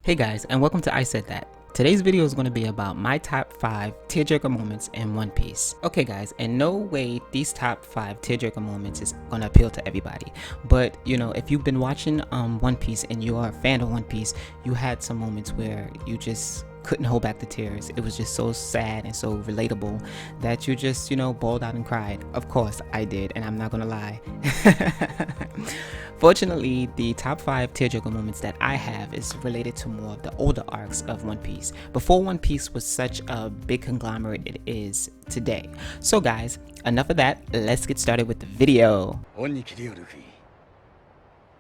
Hey guys, and welcome to I Said That. Today's video is going to be about my top 5 tearjerker moments in One Piece. Okay guys, in no way these top 5 tearjerker moments is going to appeal to everybody. But you know, if you've been watching One Piece and you are a fan of One Piece, you had some moments where you just couldn't hold back the tears. It was just so sad and so relatable that you just, bawled out and cried. Of course I did, and I'm not gonna lie. Fortunately, the top 5 tearjerker moments that I have is related to more of the older arcs of One Piece, before One Piece was such a big conglomerate it is today. So guys, enough of that, let's get started with the video.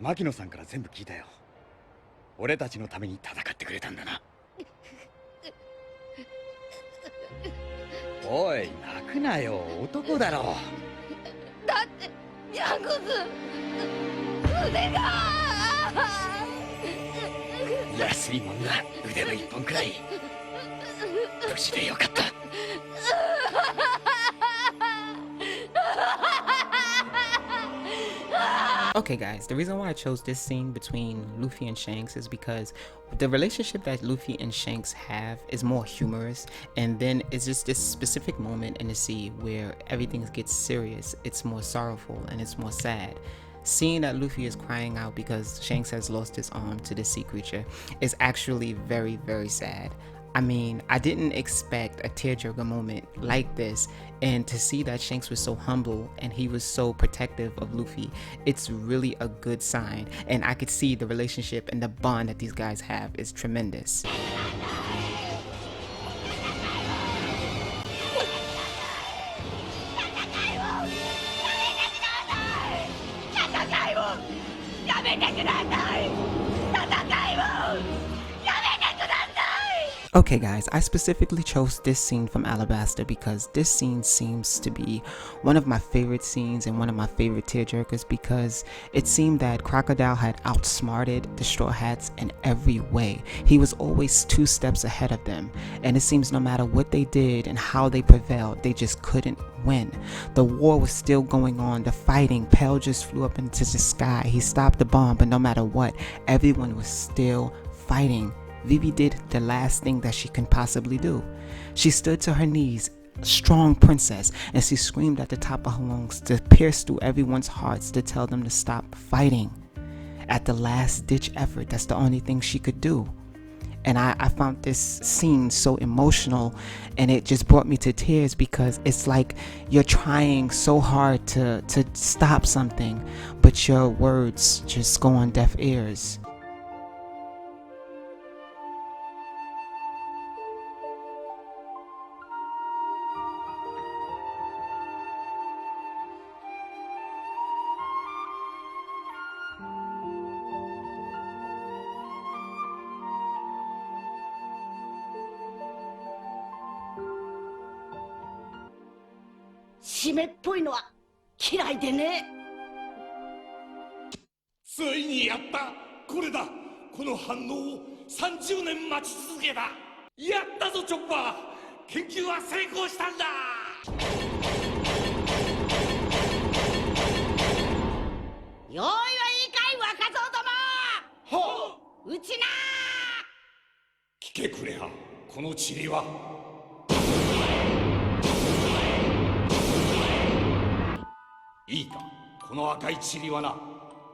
牧野さんから全部聞いたよ。俺たちのために戦ってくれたんだな。おい、泣くなよ、男だろ。だってジャンクス腕が安いもんだ、腕の一本くらい。無事でよかった。Okay guys, the reason why I chose this scene between Luffy and Shanks is because the relationship that Luffy and Shanks have is more humorous, and then it's just this specific moment in the sea where everything gets serious. It's more sorrowful and it's more sad. Seeing that Luffy is crying out because Shanks has lost his arm to the sea creature is actually very, very sad. I mean, I didn't expect a tearjerker moment like this, and to see that Shanks was so humble and he was so protective of Luffy, it's really a good sign, and I could see the relationship and the bond that these guys have is tremendous. Okay guys, I specifically chose this scene from Alabasta because this scene seems to be one of my favorite scenes and one of my favorite tearjerkers, because it seemed that Crocodile had outsmarted the Straw Hats in every way. He was always 2 steps ahead of them, and it seems no matter what they did and how they prevailed, they just couldn't win. The war was still going on, the fighting, Pell just flew up into the sky, he stopped the bomb, but no matter what, everyone was still fighting. Vivi did the last thing that she can possibly do. She stood to her knees, a strong princess, and she screamed at the top of her lungs to pierce through everyone's hearts to tell them to stop fighting. At the last ditch effort, that's the only thing she could do. And I found this scene so emotional, and it just brought me to tears, because it's like you're trying so hard to stop something, but your words just go on deaf ears.締めっぽいのは嫌いでね。ついにやった。これだ。この反応を30年待ち続けた。やったぞチョッパー。研究は成功したんだ。用意はいいかい、若造ども。はうちな聞けくれは。この塵はいいか、この赤い塵はな、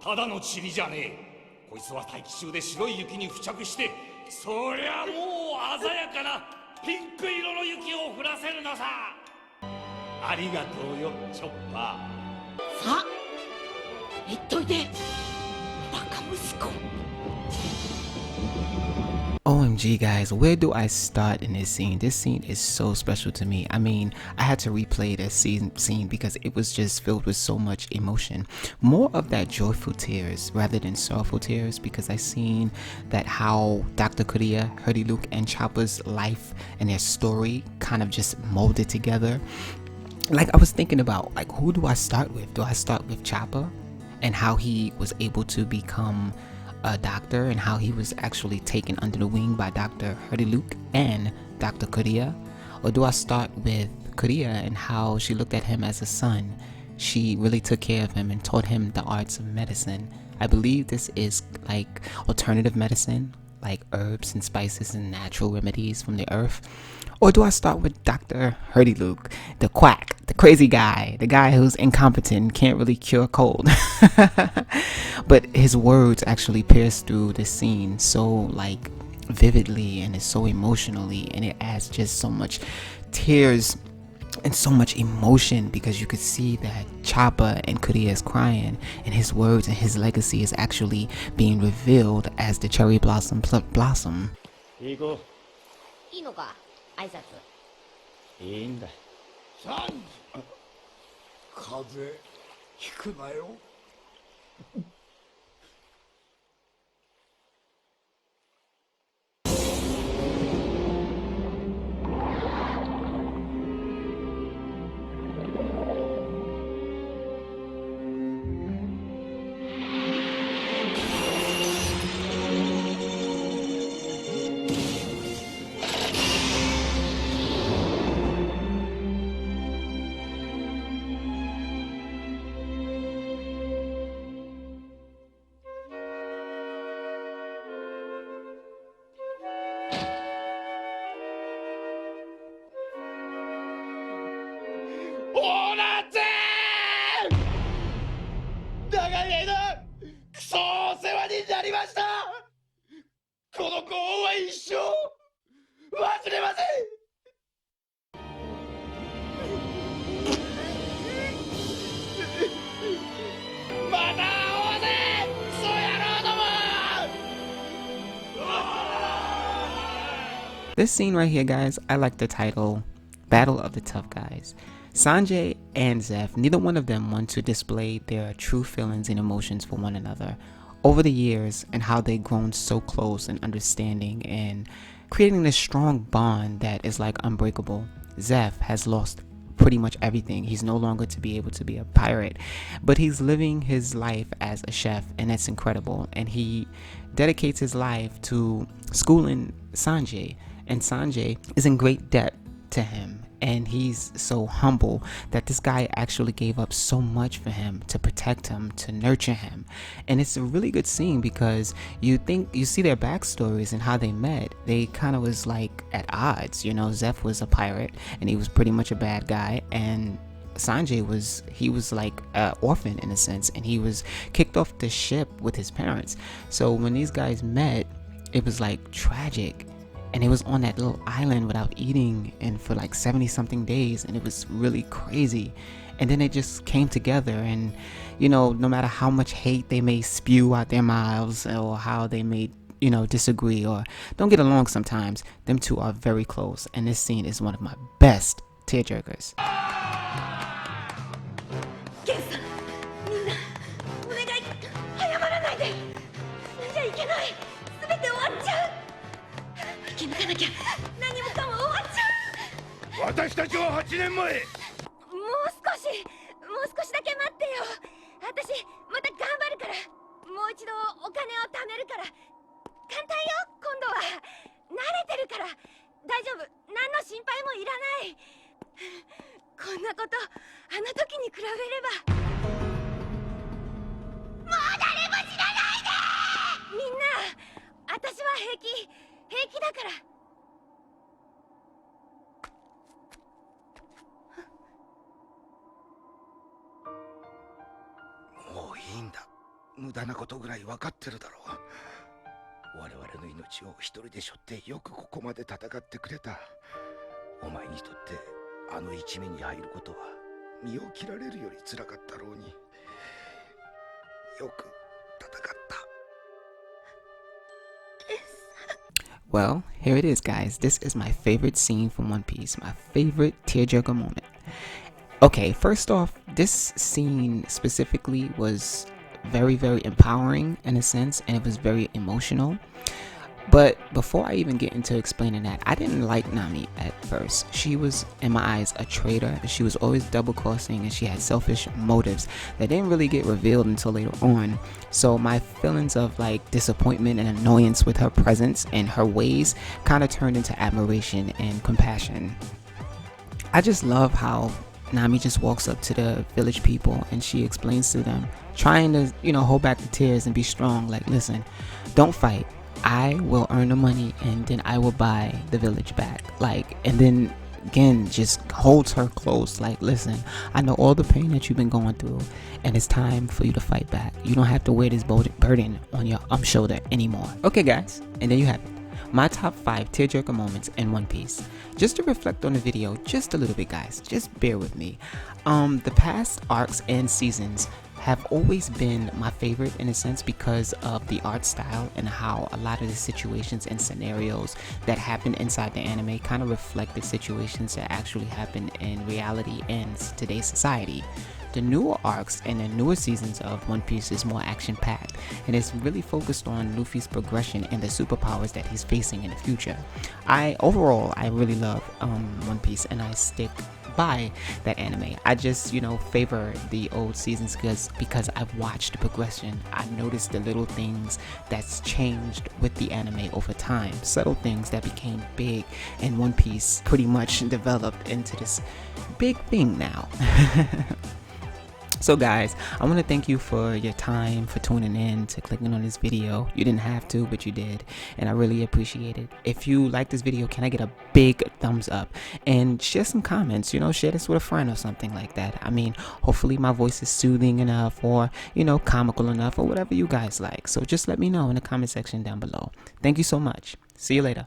ただの塵じゃねえ。こいつは大気中で白い雪に付着して、そりゃもう鮮やかなピンク色の雪を降らせるのさ。ありがとうよチョッパー。さあ言っといて、バカ息子。OMG guys, where do I start in this scene? This scene is so special to me. I mean, I had to replay this scene because it was just filled with so much emotion. More of that joyful tears rather than sorrowful tears, because I seen that how Dr. Korea, Hurdy Luke, and Chopper's life and their story kind of just molded together. Like, I was thinking about, like, who do I start with? Do I start with Chopper and how he was able to become a doctor and how he was actually taken under the wing by Dr. Hurdy Luke and Dr. Korea? Or do I start with Korea and how she looked at him as a son? She really took care of him and taught him the arts of medicine. I believe this is like alternative medicine, like herbs and spices and natural remedies from the earth? Or do I start with Dr. Hurdy Luke, the quack, the crazy guy, the guy who's incompetent and can't really cure cold? But his words actually pierce through the scene so like vividly, and it's so emotionally, and it adds just so much tears and so much emotion, because you could see that Chopper and Korea is crying, and his words and his legacy is actually being revealed as the cherry blossom blossom. いい子いいのか挨拶。いいんだサンジ風邪ひくなよ。オーナーぜー長い間クソお世話になりました。このご恩は一生忘れません。また会おうぜクソ野郎ども。 This scene right here, guys, I like the title, Battle of the Tough Guys. Sanjay and Zeph, neither one of them want to display their true feelings and emotions for one another over the years, and how they've grown so close and understanding and creating this strong bond that is like unbreakable. Zeph has lost pretty much everything. He's no longer to be able to be a pirate, but he's living his life as a chef, and that's incredible. And he dedicates his life to schooling Sanjay, and Sanjay is in great debt to him, and he's so humble that this guy actually gave up so much for him, to protect him, to nurture him. And it's a really good scene, because you see their backstories and how they met. They kind of was like at odds, you know. Zeph was a pirate and he was pretty much a bad guy, and Sanjay was like an orphan in a sense, and he was kicked off the ship with his parents. So when these guys met, it was like tragic. And it was on that little island without eating and for like 70 something days, and it was really crazy. And then they just came together, and you know, no matter how much hate they may spew out their mouths, or how they may, you know, disagree or don't get along sometimes, them two are very close. And this scene is one of my best tearjerkers. ケンさん、みんなお願い早まらないで。死んじゃいけない。全て終わっちゃう。生き抜かなきゃ何もかも終わっちゃう。私たちは8年前。もう少しだけ待ってよ。私また頑張るから。もう一度お金を貯めるから。簡単よ、今度は。慣れてるから。大丈夫、何の心配もいらない。こんなことあの時に比べれば。もう誰も死なないで。みんな、私は平気だから。もういいんだ。無駄なことぐらい分かってるだろう。我々の命を一人で背負ってよくここまで戦ってくれた。お前にとってあの一味に入ることは身を切られるより辛かったろうに。よく戦った。Well, here it is, guys. This is my favorite scene from One Piece, my favorite tearjerker moment. Okay, first off, this scene specifically was very, very empowering in a sense, and it was very emotional. But before I even get into explaining that, I didn't like Nami at first. She was, in my eyes, a traitor. She was always double-crossing, and she had selfish motives that didn't really get revealed until later on. So my feelings of like disappointment and annoyance with her presence and her ways kind of turned into admiration and compassion. I just love how Nami just walks up to the village people and she explains to them, trying to, you know, hold back the tears and be strong. Like, listen, don't fight. I will earn the money and then I will buy the village back. Like, and then again just holds her close, like, listen, I know all the pain that you've been going through and it's time for you to fight back. You don't have to wear this burden on your shoulder anymore. Okay guys, and there you have it, my top 5 tearjerker moments in One Piece. Just to reflect on the video just a little bit, guys, just bear with me. The past arcs and seasons have always been my favorite in a sense because of the art style and how a lot of the situations and scenarios that happen inside the anime kind of reflect the situations that actually happen in reality in today's society. The newer arcs and the newer seasons of One Piece is more action-packed, and it's really focused on Luffy's progression and the superpowers that he's facing in the future. Overall, I really love One Piece, and I stick by that anime. I just, favor the old seasons because I've watched the progression. I noticed the little things that's changed with the anime over time. Subtle things that became big, and One Piece pretty much developed into this big thing now. So guys, I want to thank you for your time, for tuning in, to clicking on this video. You didn't have to, but you did, and I really appreciate it. If you like this video, can I get a big thumbs up and share some comments? Share this with a friend or something like that. I mean, hopefully my voice is soothing enough, or comical enough, or whatever you guys like. So just let me know in the comment section down below. Thank you so much. See you later.